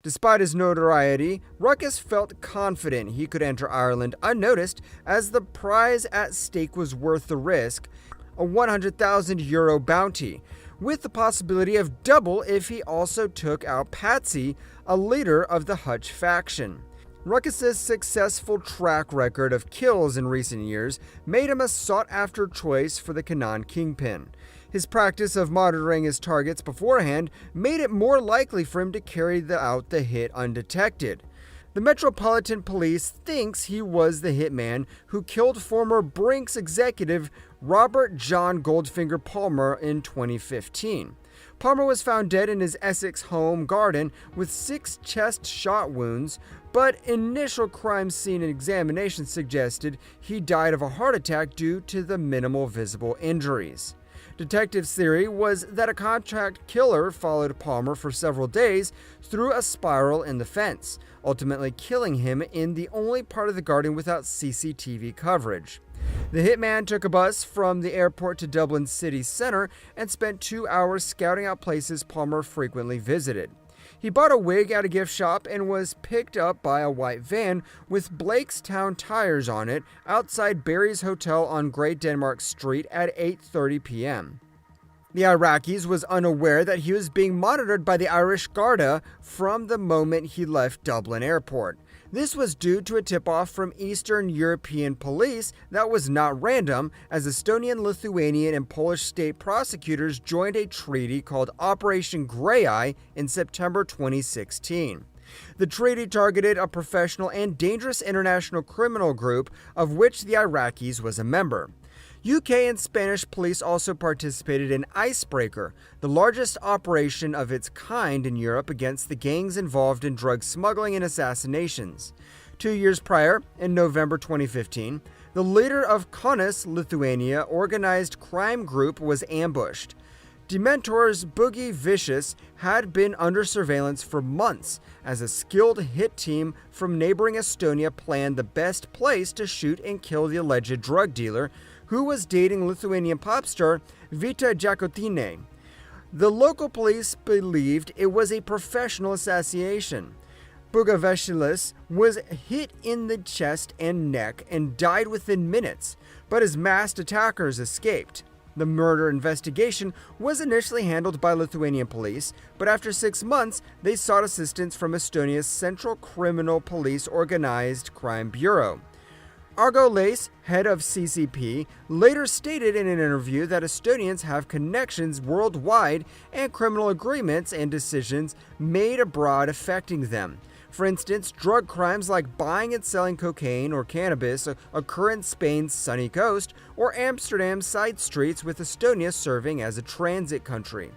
Despite his notoriety, Ruckus felt confident he could enter Ireland unnoticed, as the prize at stake was worth the risk, a €100,000 bounty, with the possibility of double if he also took out Patsy, a leader of the Hutch faction. Ruckus's successful track record of kills in recent years made him a sought-after choice for the Kinahan kingpin. His practice of monitoring his targets beforehand made it more likely for him to carry out the hit undetected. The Metropolitan Police thinks he was the hitman who killed former Brinks executive Robert John Goldfinger Palmer in 2015. Palmer was found dead in his Essex home garden with 6 chest shot wounds, but initial crime scene examination suggested he died of a heart attack due to the minimal visible injuries. Detectives' theory was that a contract killer followed Palmer for several days through a spiral in the fence, ultimately killing him in the only part of the garden without CCTV coverage. The hitman took a bus from the airport to Dublin city centre and spent 2 hours scouting out places Palmer frequently visited. He bought a wig at a gift shop and was picked up by a white van with Blakestown tires on it outside Barry's Hotel on Great Denmark Street at 8:30 p.m. The Arakas was unaware that he was being monitored by the Irish Garda from the moment he left Dublin Airport. This was due to a tip-off from Eastern European police that was not random, as Estonian, Lithuanian, and Polish state prosecutors joined a treaty called Operation Grey Eye in September 2016. The treaty targeted a professional and dangerous international criminal group of which the Arakas was a member. UK and Spanish police also participated in Icebreaker, the largest operation of its kind in Europe against the gangs involved in drug smuggling and assassinations. 2 years prior, in November 2015, the leader of Kaunas, Lithuania, organized crime group was ambushed. Dementor's Boogie Vicious had been under surveillance for months as a skilled hit team from neighboring Estonia planned the best place to shoot and kill the alleged drug dealer, who was dating Lithuanian pop star Vita Jakotine. The local police believed it was a professional assassination. Bugaveshilis was hit in the chest and neck and died within minutes, but his masked attackers escaped. The murder investigation was initially handled by Lithuanian police, but after 6 months, they sought assistance from Estonia's Central Criminal Police Organized Crime Bureau. Argo Lace, head of CCP, later stated in an interview that Estonians have connections worldwide and criminal agreements and decisions made abroad affecting them. For instance, drug crimes like buying and selling cocaine or cannabis occur in Spain's sunny coast or Amsterdam's side streets, with Estonia serving as a transit country.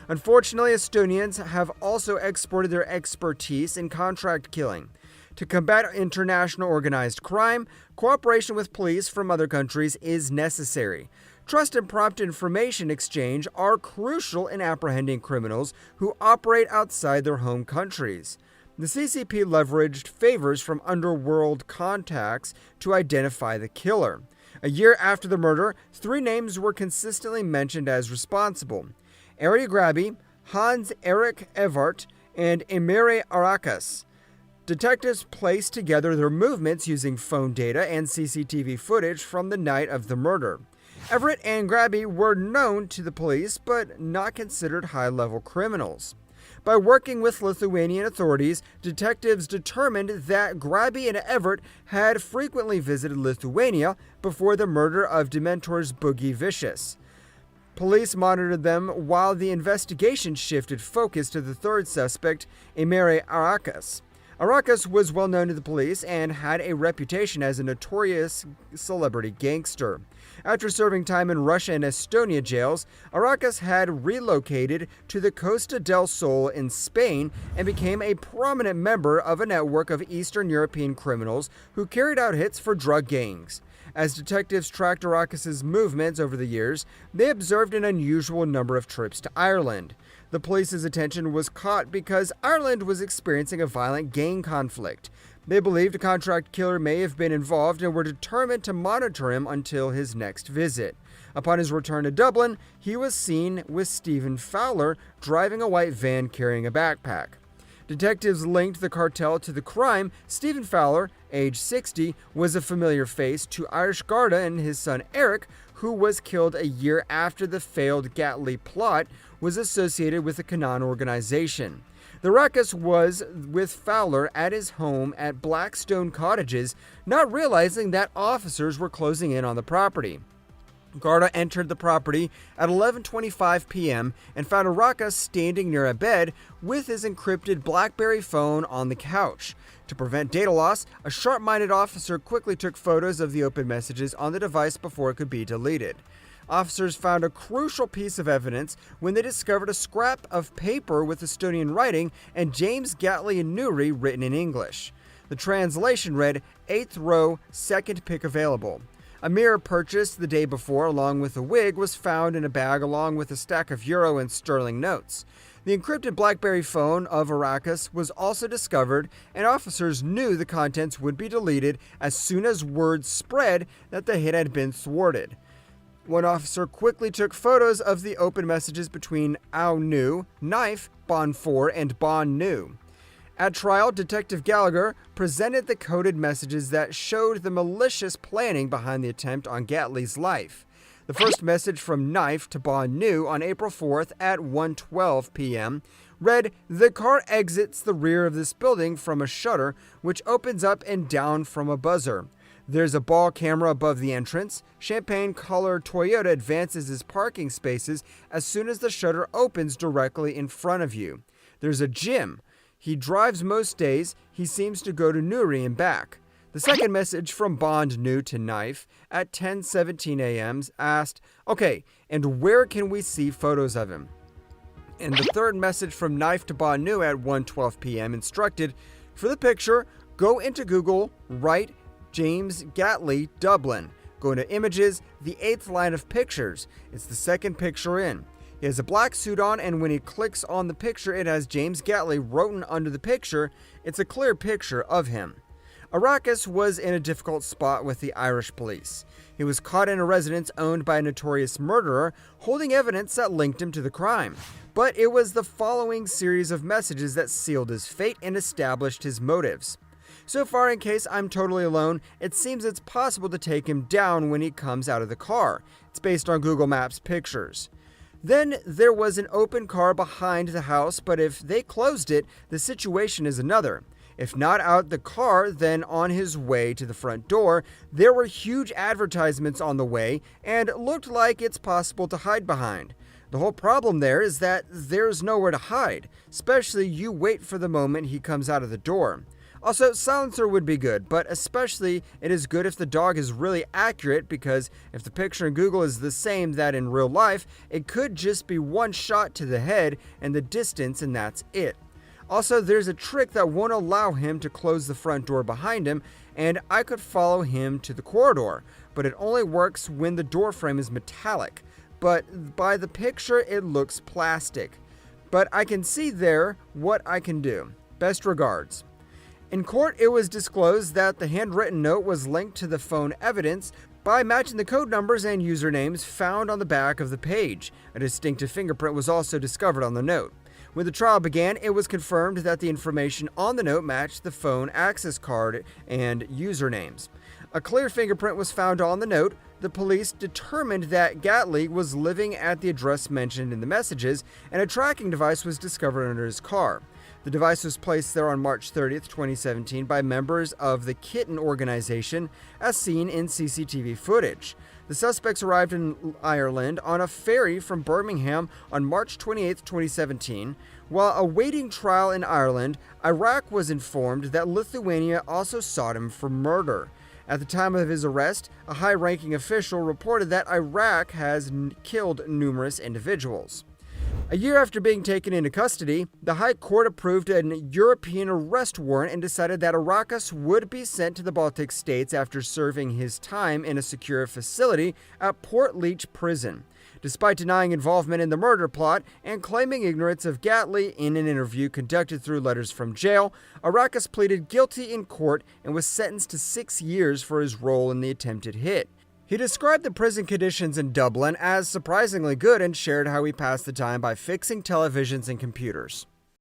Unfortunately, Estonians have also exported their expertise in contract killing. To combat international organized crime, cooperation with police from other countries is necessary. Trust and prompt information exchange are crucial in apprehending criminals who operate outside their home countries. The CCP leveraged favors from underworld contacts to identify the killer. A year after the murder, 3 names were consistently mentioned as responsible: Ari Grabi, Hans Erik Evart, and Emire Arakas. Detectives placed together their movements using phone data and CCTV footage from the night of the murder. Everett and Grabi were known to the police, but not considered high-level criminals. By working with Lithuanian authorities, detectives determined that Grabi and Everett had frequently visited Lithuania before the murder of Dementor's Boogie Vicious. Police monitored them while the investigation shifted focus to the third suspect, Emire Arakas. Arakas was well known to the police and had a reputation as a notorious celebrity gangster. After serving time in Russia and Estonia jails, Arakas had relocated to the Costa del Sol in Spain and became a prominent member of a network of Eastern European criminals who carried out hits for drug gangs. As detectives tracked Arakas's movements over the years, they observed an unusual number of trips to Ireland. The police's attention was caught because Ireland was experiencing a violent gang conflict. They believed a contract killer may have been involved and were determined to monitor him until his next visit. Upon his return to Dublin, he was seen with Stephen Fowler driving a white van carrying a backpack. Detectives linked the cartel to the crime. Stephen Fowler, age 60, was a familiar face to Irish Garda and his son Eric, who was killed a year after the failed Gately plot was associated with the Kinahan organization. The ruckus was with Fowler at his home at Blackstone Cottages, not realizing that officers were closing in on the property. Garda entered the property at 11:25 p.m. and found Arakas standing near a bed with his encrypted BlackBerry phone on the couch. To prevent data loss, a sharp-minded officer quickly took photos of the open messages on the device before it could be deleted. Officers found a crucial piece of evidence when they discovered a scrap of paper with Estonian writing and James Gately and Newry written in English. The translation read, 8th row, second pick available. A mirror purchased the day before along with a wig was found in a bag along with a stack of euro and sterling notes. The encrypted BlackBerry phone of Arakas was also discovered, and officers knew the contents would be deleted as soon as word spread that the hit had been thwarted. One officer quickly took photos of the open messages between Ow New, Knife, Bond 4, and Bond New. At trial, Detective Gallagher presented the coded messages that showed the malicious planning behind the attempt on Gately's life. The first message from Knife to Bond New on April 4th at 1:12 p.m. read, "The car exits the rear of this building from a shutter, which opens up and down from a buzzer. There's a ball camera above the entrance. Champagne-colored Toyota advances his parking spaces as soon as the shutter opens directly in front of you. There's a gym. He drives most days. He seems to go to Newry and back." The second message from Bond New to Knife at 10:17 a.m. asked, "Okay, and where can we see photos of him?" And the third message from Knife to Bond New at 1:12 p.m. instructed, "For the picture, go into Google, write James Gately, Dublin. Go into Images, the 8th line of pictures. It's the second picture in. He has a black suit on, and when he clicks on the picture, it has James Gately written under the picture. It's a clear picture of him." Arakas was in a difficult spot with the Irish police. He was caught in a residence owned by a notorious murderer, holding evidence that linked him to the crime. But it was the following series of messages that sealed his fate and established his motives. "So far, in case I'm totally alone, it seems it's possible to take him down when he comes out of the car. It's based on Google Maps pictures. Then there was an open car behind the house, but if they closed it, the situation is another. If not out the car, then on his way to the front door, there were huge advertisements on the way, and it looked like it's possible to hide behind. The whole problem there is that there's nowhere to hide, especially you wait for the moment he comes out of the door. Also, silencer would be good, but especially it is good if the dog is really accurate, because if the picture in Google is the same that in real life, it could just be one shot to the head and the distance, and that's it. Also, there's a trick that won't allow him to close the front door behind him, and I could follow him to the corridor, but it only works when the door frame is metallic. But by the picture, it looks plastic. But I can see there what I can do. Best regards." In court, it was disclosed that the handwritten note was linked to the phone evidence by matching the code numbers and usernames found on the back of the page. A distinctive fingerprint was also discovered on the note. When the trial began, it was confirmed that the information on the note matched the phone access card and usernames. A clear fingerprint was found on the note. The police determined that Gately was living at the address mentioned in the messages, and a tracking device was discovered under his car. The device was placed there on March 30th, 2017 by members of the Kitten organization, as seen in CCTV footage. The suspects arrived in Ireland on a ferry from Birmingham on March 28, 2017. While awaiting trial in Ireland, Iraq was informed that Lithuania also sought him for murder. At the time of his arrest, a high-ranking official reported that Iraq has killed numerous individuals. A year after being taken into custody, the High Court approved an European arrest warrant and decided that Arakas would be sent to the Baltic states after serving his time in a secure facility at Port Leach Prison. Despite denying involvement in the murder plot and claiming ignorance of Gately in an interview conducted through letters from jail, Arakas pleaded guilty in court and was sentenced to 6 years for his role in the attempted hit. He described the prison conditions in Dublin as surprisingly good and shared how he passed the time by fixing televisions and computers.